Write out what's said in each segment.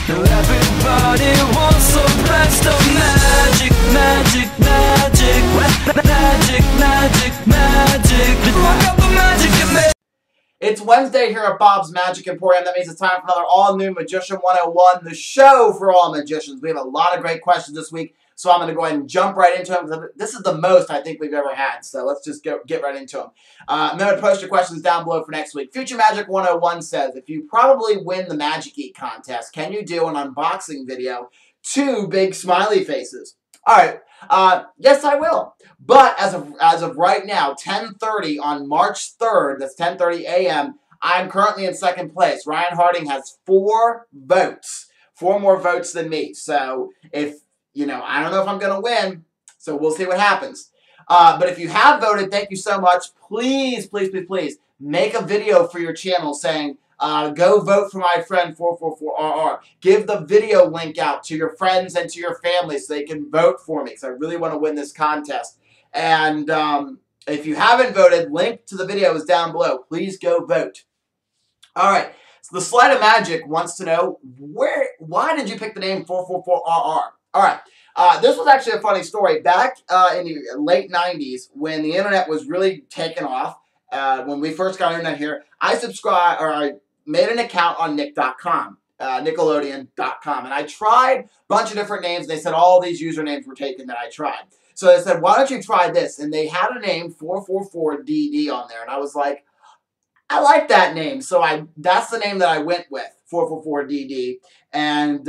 Everybody wants some blast of magic, magic, magic, magic, magic, magic. Look up the magic in me. It's Wednesday here at Bob's Magic Emporium. That means it's time for another all-new Magician 101, the show for all magicians. We have a lot of great questions this week, so I'm going to go ahead and jump right into them. This is the most I think we've ever had, so let's just get right into them. I'm going to post your questions down below for next week. Future Magic 101 says, if you probably win the Magic Eat contest, can you do an unboxing video? 2 big smiley faces. All right. Yes, I will. But as of right now, 10:30 on March 3rd, that's 10:30 a.m., I'm currently in second place. Ryan Harding has 4 votes. 4 more votes than me. So, if, I don't know if I'm going to win. So, we'll see what happens. But if you have voted, thank you so much. Please, please, please, please, make a video for your channel saying, go vote for my friend 444RR. Give the video link out to your friends and to your family so they can vote for me because I really want to win this contest. And if you haven't voted, link to the video is down below. Please go vote. All right. So the Sleight of Magic wants to know, why did you pick the name 444RR? All right. This was actually a funny story. Back in the late 90s when the internet was really taking off, when we first got internet here, I made an account on Nick.com, Nickelodeon.com, and I tried a bunch of different names. They said all these usernames were taken that I tried. So they said, why don't you try this? And they had a name, 444DD, on there, and I was like, I like that name. So that's the name that I went with, 444DD, and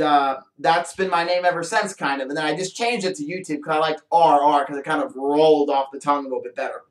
that's been my name ever since, kind of. And then I just changed it to YouTube because I liked RR because it kind of rolled off the tongue a little bit better.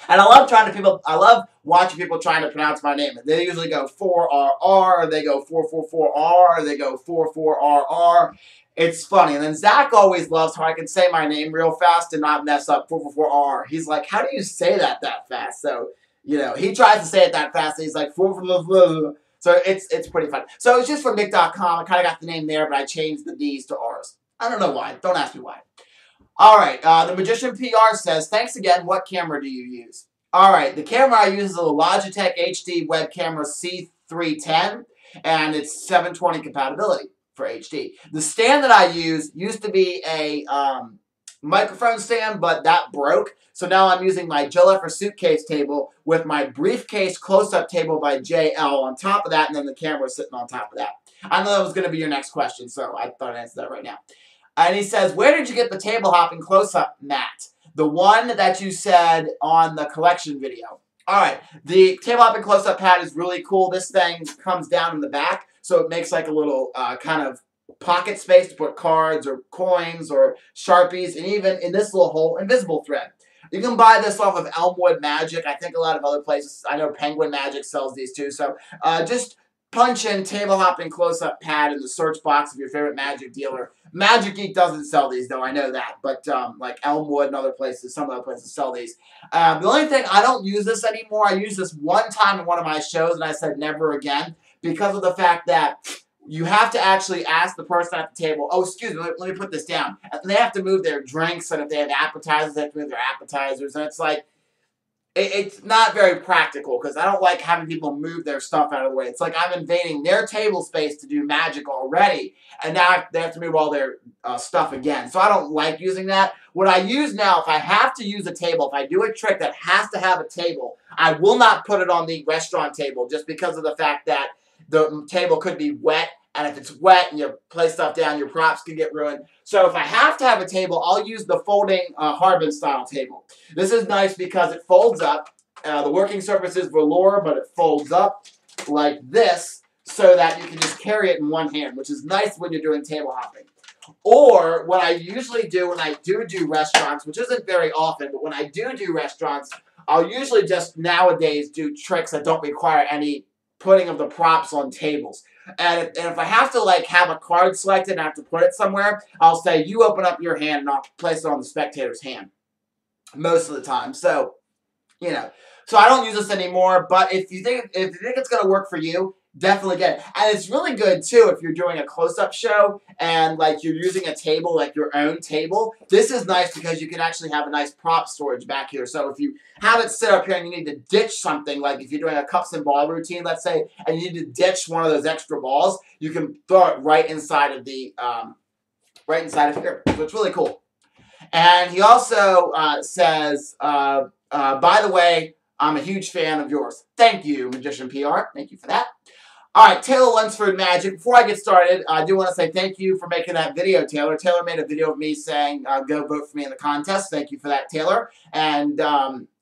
And I love watching people trying to pronounce my name. They usually go 4RR, or they go 444R, or they go 44RR. It's funny. And then Zach always loves how I can say my name real fast and not mess up 444R. He's like, how do you say that fast? So, he tries to say it that fast. And he's like, 444. So it's pretty fun. So it's just from Nick.com. I kind of got the name there, but I changed the D's to R's. I don't know why. Don't ask me why. All right, the Magician PR says, thanks again, what camera do you use? All right, the camera I use is a Logitech HD web camera C310, and it's 720 compatibility for HD. The stand that I use used to be a microphone stand, but that broke. So now I'm using my Jill Effer suitcase table with my briefcase close-up table by JL on top of that, and then the camera sitting on top of that. I know that was going to be your next question, so I thought I'd answer that right now. And he says, where did you get the table hopping close-up mat? The one that you said on the collection video. All right, the table hopping close-up pad is really cool. This thing comes down in the back, so it makes like a little kind of pocket space to put cards or coins or Sharpies, and even in this little hole, invisible thread. You can buy this off of Elmwood Magic. I think a lot of other places, I know Penguin Magic sells these too. So just punch in table hopping close-up pad in the search box of your favorite magic dealer. Magic Geek doesn't sell these, though, I know that. But like Elmwood and other places, some other places sell these. The only thing, I don't use this anymore. I used this one time in one of my shows, and I said never again because of the fact that you have to actually ask the person at the table, oh, excuse me, let me put this down. And they have to move their drinks, and if they have appetizers, they have to move their appetizers. And it's like, it's not very practical because I don't like having people move their stuff out of the way. It's like I'm invading their table space to do magic already, and now they have to move all their stuff again. So I don't like using that. What I use now, if I have to use a table, if I do a trick that has to have a table, I will not put it on the restaurant table just because of the fact that the table could be wet. And if it's wet and you place stuff down, your props can get ruined. So if I have to have a table, I'll use the folding Harbin style table. This is nice because it folds up. The working surface is velour, but it folds up like this so that you can just carry it in one hand, which is nice when you're doing table hopping. Or what I usually do when I do restaurants, which isn't very often, but when I do restaurants, I'll usually just nowadays do tricks that don't require any putting of the props on tables. And if I have to like have a card selected and I have to put it somewhere, I'll say, you open up your hand and I'll place it on the spectator's hand. Most of the time. So, so I don't use this anymore, but if you think it's going to work for you, definitely get it. And it's really good, too, if you're doing a close-up show and, like, you're using a table, like your own table. This is nice because you can actually have a nice prop storage back here. So if you have it sit up here and you need to ditch something, like if you're doing a cups and ball routine, let's say, and you need to ditch one of those extra balls, you can throw it right inside of the, right inside of here. So it's really cool. And he also says, by the way, I'm a huge fan of yours. Thank you, Magician PR. Thank you for that. All right, Taylor Lunsford Magic. Before I get started, I do want to say thank you for making that video, Taylor. Taylor made a video of me saying, go vote for me in the contest. Thank you for that, Taylor. And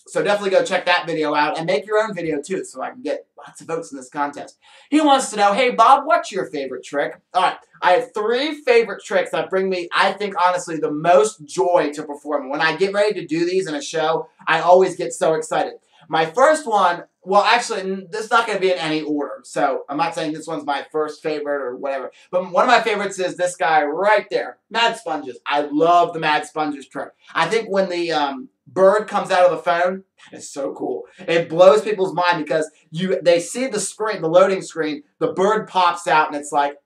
so definitely go check that video out and make your own video, too, so I can get lots of votes in this contest. He wants to know, hey, Bob, what's your favorite trick? All right, I have 3 favorite tricks that bring me, I think, honestly, the most joy to perform. When I get ready to do these in a show, I always get so excited. My first one, well, actually, this is not going to be in any order, so I'm not saying this one's my first favorite or whatever, but one of my favorites is this guy right there, Mad Sponges. I love the Mad Sponges trick. I think when the bird comes out of the phone, that is so cool. It blows people's mind because they see the screen, the loading screen, the bird pops out, and it's like,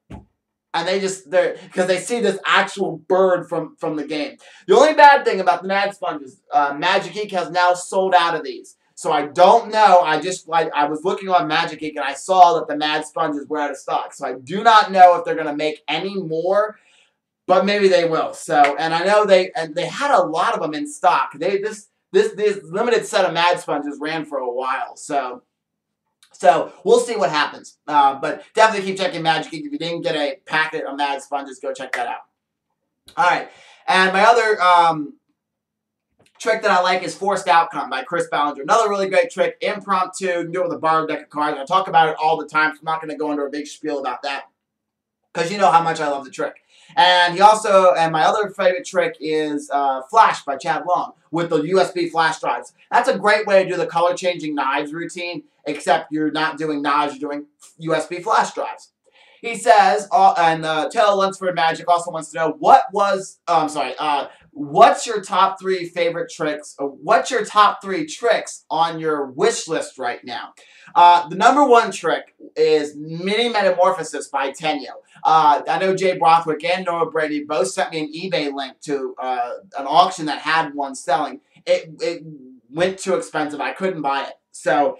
and because they see this actual bird from the game. The only bad thing about the Mad Sponges, Magic Ink has now sold out of these. So I don't know. I was looking on Magic Ink and I saw that the Mad Sponges were out of stock. So I do not know if they're going to make any more, but maybe they will. So, and I know they had a lot of them in stock. This limited set of Mad Sponges ran for a while. So we'll see what happens. But definitely keep checking Magic Ink. If you didn't get a packet of Mad Sponges, go check that out. All right. And my other trick that I like is Forced Outcome by Chris Ballinger. Another really great trick, impromptu. You can do it with a borrowed deck of cards. I talk about it all the time, so I'm not going to go into a big spiel about that because you know how much I love the trick. And my other favorite trick is Flash by Chad Long with the USB flash drives. That's a great way to do the color changing knives routine, except you're not doing knives, you're doing USB flash drives. He says, Taylor Lunsford Magic also wants to know what's your top 3 favorite tricks? What's your top 3 tricks on your wish list right now? The number 1 trick is Mini Metamorphosis by Tenyo. I know Jay Brothwick and Noah Brady both sent me an eBay link to an auction that had one selling. It went too expensive. I couldn't buy it. So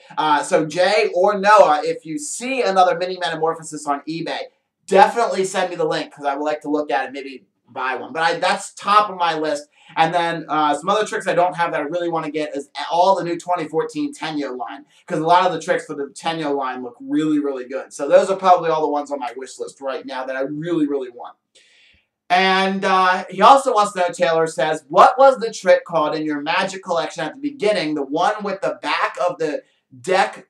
Jay or Noah, if you see another Mini Metamorphosis on eBay, definitely send me the link because I would like to look at it, maybe buy one. But that's top of my list. And then some other tricks I don't have that I really want to get is all the new 2014 Tenyo line because a lot of the tricks for the Tenyo line look really, really good. So those are probably all the ones on my wish list right now that I really, really want. And he also wants to know, Taylor says, what was the trick called in your Magic collection at the beginning, the one with the back of the deck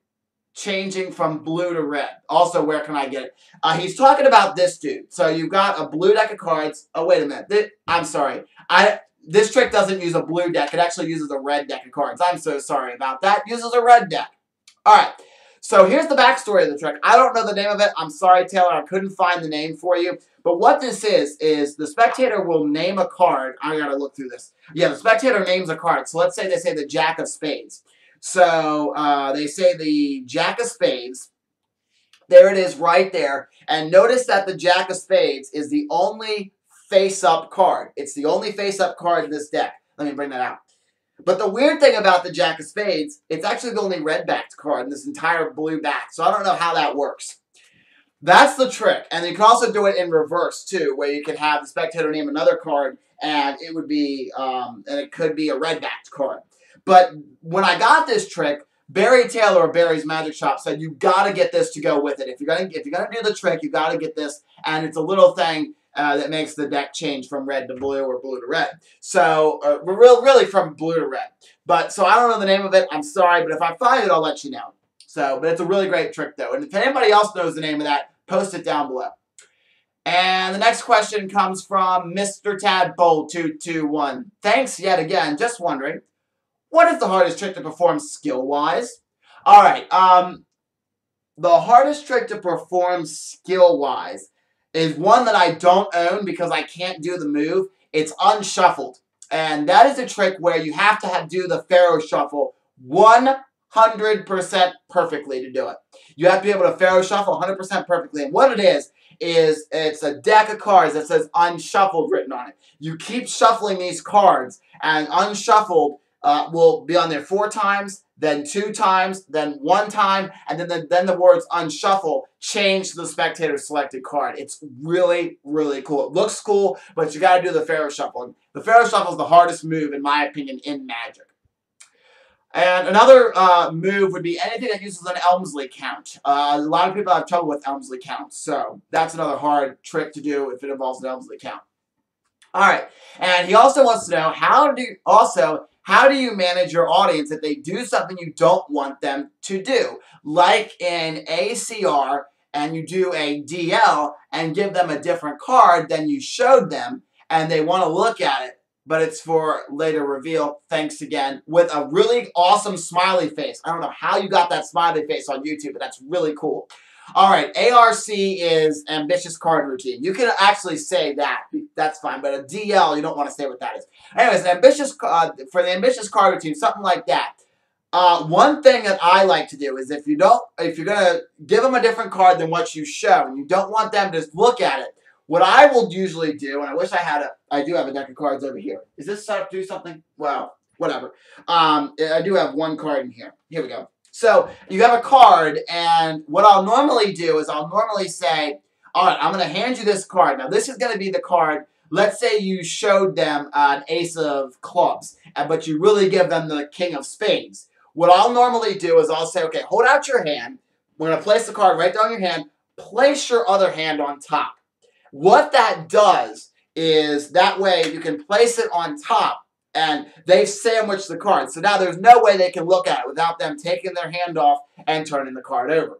changing from blue to red? Also, where can I get it? He's talking about this dude. So you've got a blue deck of cards. Oh, wait a minute. I'm sorry. This trick doesn't use a blue deck. It actually uses a red deck of cards. I'm so sorry about that. It uses a red deck. All right. So here's the backstory of the trick. I don't know the name of it. I'm sorry, Taylor. I couldn't find the name for you. But what this is the spectator will name a card. I got to look through this. Yeah, the spectator names a card. So let's say they say the Jack of Spades. So they say the Jack of Spades. There it is right there. And notice that the Jack of Spades is the only face-up card. It's the only face-up card in this deck. Let me bring that out. But the weird thing about the Jack of Spades, it's actually the only red-backed card in this entire blue back. So I don't know how that works. That's the trick. And you can also do it in reverse, too, where you can have the spectator name another card, and it would be, and it could be a red-backed card. But when I got this trick, Barry Taylor of Barry's Magic Shop said, you got to get this to go with it. If you're gonna do the trick, you got to get this. And it's a little thing that makes the deck change from red to blue or blue to red. So, really from blue to red. So I don't know the name of it. I'm sorry, but if I find it, I'll let you know. But it's a really great trick, though. And if anybody else knows the name of that, post it down below. And the next question comes from Mr. Tadpole221. Thanks yet again. Just wondering, what is the hardest trick to perform skill-wise? All right. The hardest trick to perform skill-wise is one that I don't own because I can't do the move. It's unshuffled. And that is a trick where you have to do the Pharaoh Shuffle 100 100% perfectly to do it. You have to be able to Pharaoh shuffle 100% perfectly. And what it is it's a deck of cards that says unshuffled written on it. You keep shuffling these cards, and unshuffled will be on there 4 times, then 2 times, then 1 time, and then the words unshuffle change to the spectator selected card. It's really, really cool. It looks cool, but you got to do the Pharaoh shuffle. The Pharaoh shuffle is the hardest move, in my opinion, in Magic. And another move would be anything that uses an Elmsley count. A lot of people have trouble with Elmsley counts, so that's another hard trick to do if it involves an Elmsley count. All right, and he also wants to know how do you manage your audience if they do something you don't want them to do, like in ACR, and you do a DL and give them a different card than you showed them, and they want to look at it, but it's for later reveal. Thanks again, with a really awesome smiley face. I don't know how you got that smiley face on YouTube, but that's really cool. All right, ARC is ambitious card routine. You can actually say that. That's fine, but a DL, you don't want to say what that is. Anyways, for the ambitious card routine, something like that. One thing that I like to do is if you're gonna give them a different card than what you show, and you don't want them to just look at it, what I will usually do, and I wish I do have a deck of cards over here. Is this set up to do something? Well, whatever. I do have one card in here. Here we go. So you have a card, and what I'll normally do is I'll normally say, all right, I'm going to hand you this card. Now, this is going to be the card. Let's say you showed them an ace of clubs, but you really give them the king of spades. What I'll normally do is I'll say, okay, hold out your hand. We're going to place the card right down your hand. Place your other hand on top. What that does is that way you can place it on top, and they've sandwiched the card. So now there's no way they can look at it without them taking their hand off and turning the card over.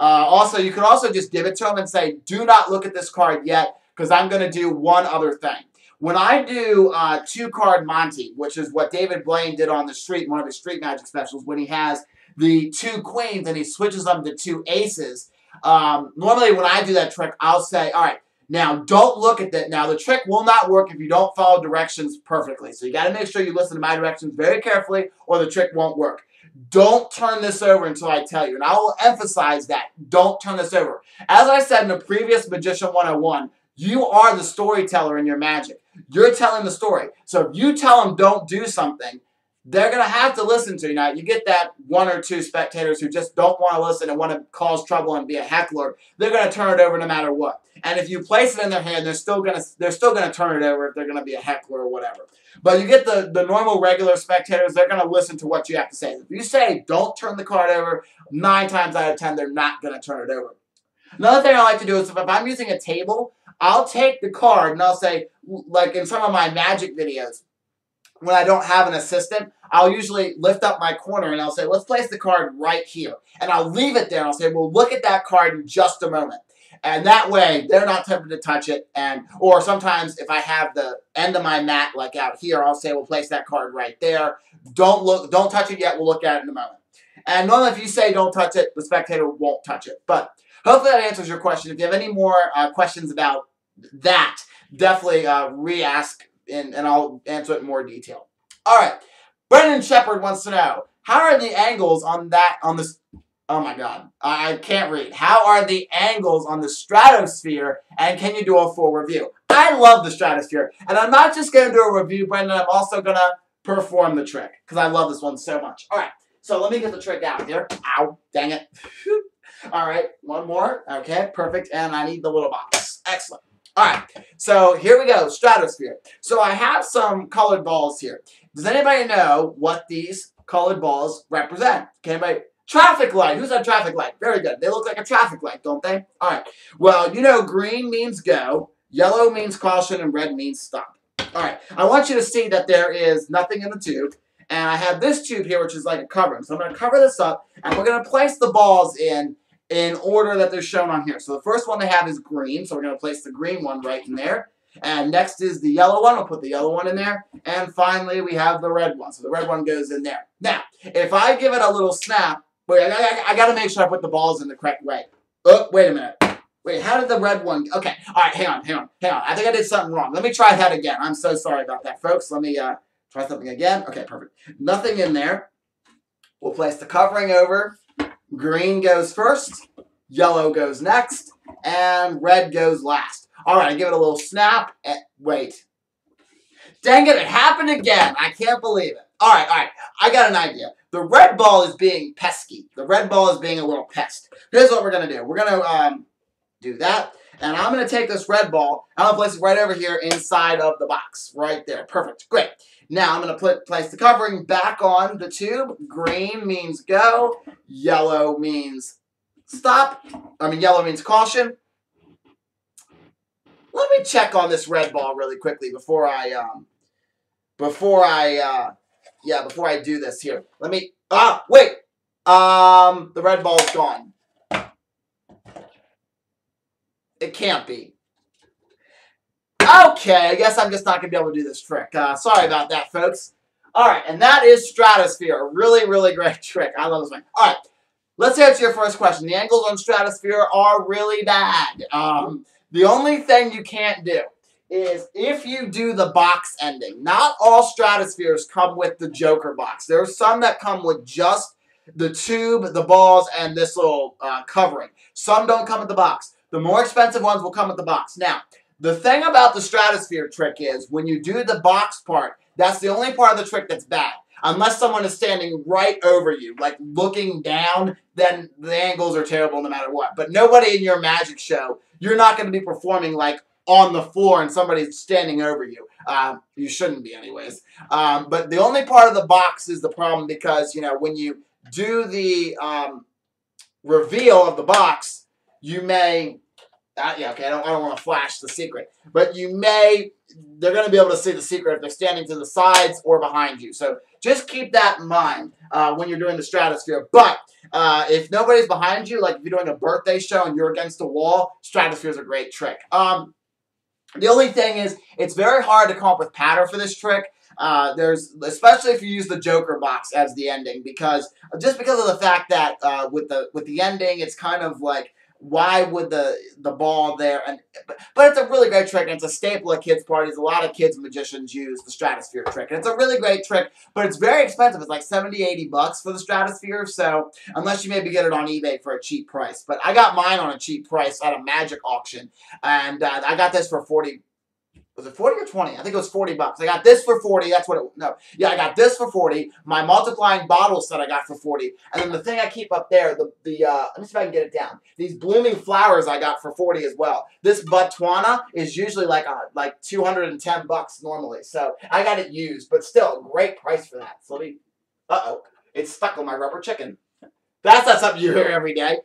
Also, you can also just give it to them and say, do not look at this card yet, because I'm going to do one other thing. When I do 2-card Monty, which is what David Blaine did on the street, one of his Street Magic specials, when he has the 2 queens and he switches them to 2 aces, normally when I do that trick, I'll say, all right, now, don't look at that. Now, the trick will not work if you don't follow directions perfectly. So you got to make sure you listen to my directions very carefully, or the trick won't work. Don't turn this over until I tell you. And I will emphasize that. Don't turn this over. As I said in the previous Magician 101, you are the storyteller in your magic. You're telling the story. So if you tell them don't do something, they're going to have to listen to you. Now, you get that 1 or 2 spectators who just don't want to listen and want to cause trouble and be a heckler. They're going to turn it over no matter what. And if you place it in their hand, they're still going to turn it over if they're going to be a heckler or whatever. But you get the normal, regular spectators, they're going to listen to what you have to say. If you say, don't turn the card over, 9 times out of 10, they're not going to turn it over. Another thing I like to do is if I'm using a table, I'll take the card and I'll say, like in some of my magic videos, when I don't have an assistant, I'll usually lift up my corner and I'll say, let's place the card right here. And I'll leave it there and I'll say, well, look at that card in just a moment. And that way, they're not tempted to touch it. Or sometimes if I have the end of my mat like out here, I'll say, we'll place that card right there. Don't touch it yet, we'll look at it in a moment. And normally if you say don't touch it, the spectator won't touch it. But hopefully that answers your question. If you have any more questions about that, definitely re-ask. And I'll answer it in more detail. All right. Brendan Shepard wants to know, how are the angles on this, oh my God, I can't read. How are the angles on the Stratosphere, and can you do a full review? I love the Stratosphere, and I'm not just going to do a review, Brendan, I'm also going to perform the trick, because I love this one so much. All right, so let me get the trick out here. Ow, dang it. All right, one more. Okay, perfect, and I need the little box. Excellent. All right, so here we go, Stratosphere. So I have some colored balls here. Does anybody know what these colored balls represent? Can anybody? Traffic light. Who's a traffic light? Very good. They look like a traffic light, don't they? All right. Well, you know green means go, yellow means caution, and red means stop. All right. I want you to see that there is nothing in the tube. And I have this tube here, which is like a covering. So I'm going to cover this up, and we're going to place the balls in order that they're shown on here. So the first one they have is green, so we're going to place the green one right in there. And next is the yellow one. We'll put the yellow one in there. And finally, we have the red one. So the red one goes in there. Now, if I give it a little snap, wait, I got to make sure I put the balls in the correct way. Oh, wait a minute. Wait, how did the red one... Okay, all right, hang on. I think I did something wrong. Let me try that again. I'm so sorry about that, folks. Let me try something again. Okay, perfect. Nothing in there. We'll place the covering over. Green goes first, yellow goes next, and red goes last. All right, give it a little snap. Wait. Dang it happened again. I can't believe it. All right. I got an idea. The red ball is being pesky. The red ball is being a little pest. Here's what we're going to do. We're going to do that. And I'm going to take this red ball. I'm going to place it right over here inside of the box. Right there. Perfect. Great. Now I'm going to place the covering back on the tube. Green means go. Yellow means stop. Yellow means caution. Let me check on this red ball really quickly before I do this here. Let me, wait. The red ball's gone. It can't be. Okay, I guess I'm just not going to be able to do this trick. Sorry about that, folks. All right, and that is Stratosphere. Really, really great trick. I love this one. All right, let's answer your first question. The angles on Stratosphere are really bad. The only thing you can't do is if you do the box ending. Not all Stratospheres come with the Joker box. There are some that come with just the tube, the balls, and this little covering. Some don't come with the box. The more expensive ones will come with the box. Now, the thing about the Stratosphere trick is when you do the box part, that's the only part of the trick that's bad. Unless someone is standing right over you, like looking down, then the angles are terrible no matter what. But nobody in your magic show, you're not going to be performing like on the floor and somebody's standing over you. You shouldn't be anyways. But the only part of the box is the problem because, you know, when you do the reveal of the box, you may... yeah, okay, I don't want to flash the secret. But they're going to be able to see the secret if they're standing to the sides or behind you. So just keep that in mind when you're doing the Stratosphere. But if nobody's behind you, like if you're doing a birthday show and you're against a wall, Stratosphere is a great trick. The only thing is, it's very hard to come up with pattern for this trick. Especially if you use the Joker box as the ending, because of the fact that with the ending, it's kind of like, why would the ball there? But it's a really great trick, and it's a staple at kids' parties. A lot of kids magicians use the Stratosphere trick, and it's a really great trick, but it's very expensive. It's like $70-80 for the Stratosphere, so unless you maybe get it on eBay for a cheap price. But I got mine on a cheap price at a magic auction, and I got this for 40. Was it 40 or 20? I think it was 40 bucks. I got this for 40. That's what it... No. Yeah, I got this for 40. My multiplying bottle set I got for 40. And then the thing I keep up there, let me see if I can get it down. These blooming flowers I got for 40 as well. This Botswana is usually like 210 bucks normally. So I got it used, but still, great price for that. So let me... Uh-oh. It's stuck on my rubber chicken. That's not something you hear every day.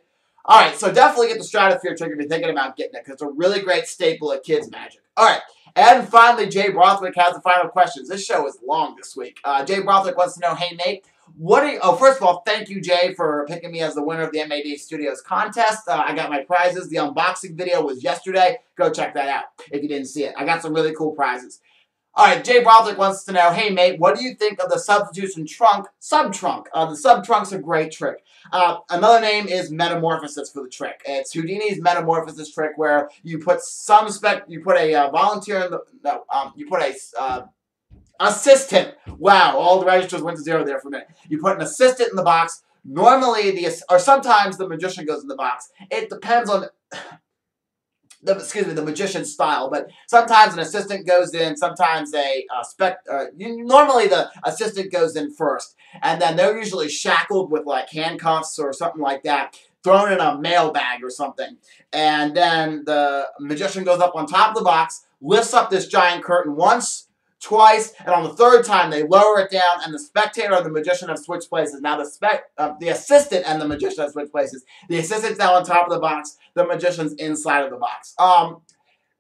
All right, so definitely get the Stratosphere trick if you're thinking about getting it, because it's a really great staple at kids' magic. All right, and finally, Jay Brothwick has the final questions. This show is long this week. Jay Brothwick wants to know, hey, Nate, first of all, thank you, Jay, for picking me as the winner of the MAD Studios contest. I got my prizes. The unboxing video was yesterday. Go check that out if you didn't see it. I got some really cool prizes. All right, Jay Brothwick wants to know, hey, mate, what do you think of the substitution trunk, sub-trunk? The sub-trunk's a great trick. Another name is Metamorphosis for the trick. It's Houdini's Metamorphosis trick where you put a volunteer in the, you put a assistant. Wow, all the registers went to zero there for a minute. You put an assistant in the box. Normally, or sometimes the magician goes in the box. It depends on... the magician's style, but sometimes an assistant goes in, sometimes normally the assistant goes in first, and then they're usually shackled with like handcuffs or something like that, thrown in a mail bag or something, and then the magician goes up on top of the box, lifts up this giant curtain once, twice, and on the third time they lower it down, and the spectator and the magician have switched places. Now the assistant and the magician have switched places. The assistant's now on top of the box. The magician's inside of the box.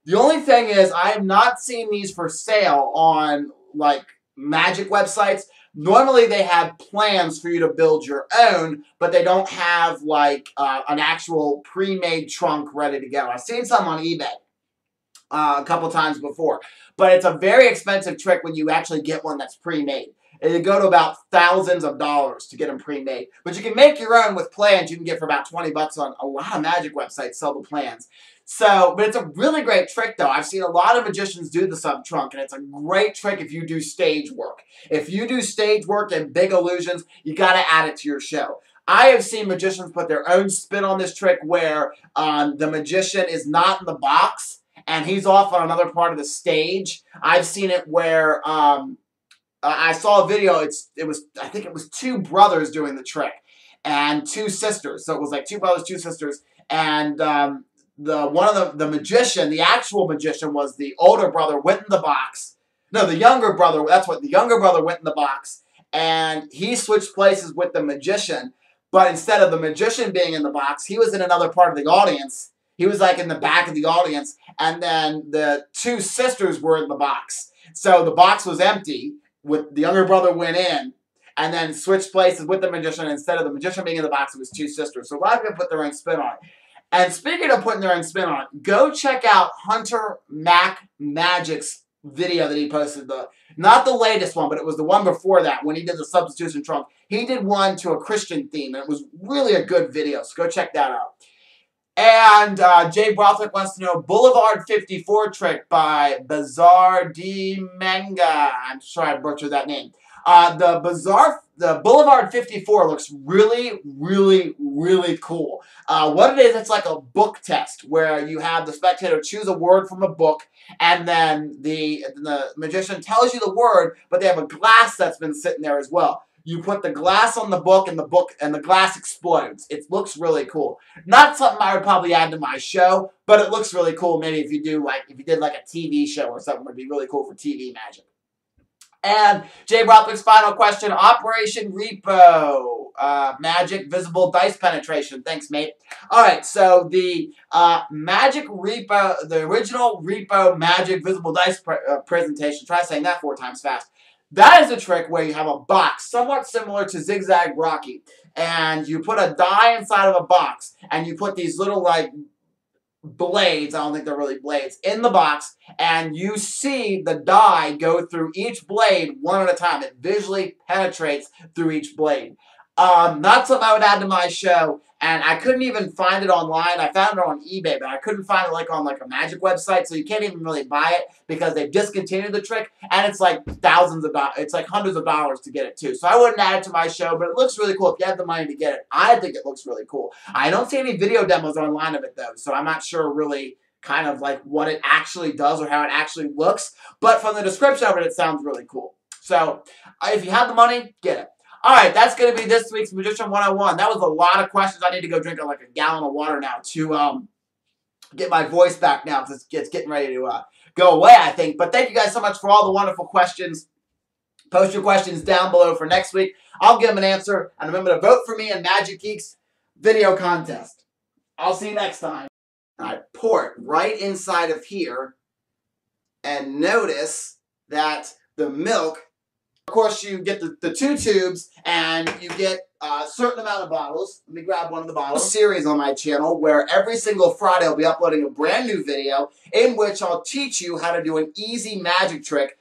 The only thing is, I have not seen these for sale on like magic websites. Normally they have plans for you to build your own, but they don't have like an actual pre-made trunk ready to go. I've seen some on eBay a couple times before. But it's a very expensive trick when you actually get one that's pre-made. They go to about thousands of dollars to get them pre-made. But you can make your own with plans you can get for about 20 bucks on a lot of magic websites sell the plans. So, but it's a really great trick though. I've seen a lot of magicians do the sub-trunk, and it's a great trick if you do stage work. If you do stage work and big illusions, you got to add it to your show. I have seen magicians put their own spin on this trick where the magician is not in the box and he's off on another part of the stage. I've seen it where I saw a video. I think it was two brothers doing the trick and two sisters. So it was like two brothers, two sisters, and the magician, the actual magician, was the older brother went in the box. No, the younger brother. That's what the younger brother went in the box, and he switched places with the magician. But instead of the magician being in the box, he was in another part of the audience. He was like in the back of the audience, and then the two sisters were in the box. So the box was empty. With the younger brother went in, and then switched places with the magician. Instead of the magician being in the box, it was two sisters. So a lot of people put their own spin on it. And speaking of putting their own spin on it, go check out Hunter Mac Magic's video that he posted. Not the latest one, but it was the one before that when he did the substitution trunk. He did one to a Christian theme, and it was really a good video. So go check that out. And Jay Brothwick wants to know Boulevard 54 trick by Bazar de Manga. I'm sure I butchered that name. The Boulevard 54 looks really, really, really cool. What it is, it's like a book test where you have the spectator choose a word from a book, and then the magician tells you the word, but they have a glass that's been sitting there as well. You put the glass on the book, and the glass explodes. It looks really cool. Not something I would probably add to my show, but it looks really cool. Maybe if you did like a TV show or something, would be really cool for TV magic. And Jay Brothwick's final question: Operation Repo magic visible dice penetration. Thanks, mate. All right, so the Magic Repo, the original Repo magic visible dice presentation. Try saying that 4 times fast. That is a trick where you have a box, somewhat similar to Zigzag Rocky, and you put a die inside of a box, and you put these little, like, blades, I don't think they're really blades, in the box, and you see the die go through each blade one at a time. It visually penetrates through each blade. Not something I would add to my show, and I couldn't even find it online. I found it on eBay, but I couldn't find it on a magic website, so you can't even really buy it because they've discontinued the trick, and it's like thousands of dollars. It's like hundreds of dollars to get it too. So I wouldn't add it to my show, but it looks really cool if you have the money to get it. I think it looks really cool. I don't see any video demos online of it though, so I'm not sure really kind of like what it actually does or how it actually looks, but from the description of it, it sounds really cool. So if you have the money, get it. Alright, that's going to be this week's Magician 101. That was a lot of questions. I need to go drink like a gallon of water now to get my voice back now because it's getting ready to go away, I think. But thank you guys so much for all the wonderful questions. Post your questions down below for next week. I'll give them an answer. And remember to vote for me in Magic Geek's video contest. I'll see you next time. I pour it right inside of here. And notice that the milk... Of course, you get the 2 tubes, and you get a certain amount of bottles. Let me grab one of the bottles. Series on my channel where every single Friday I'll be uploading a brand new video in which I'll teach you how to do an easy magic trick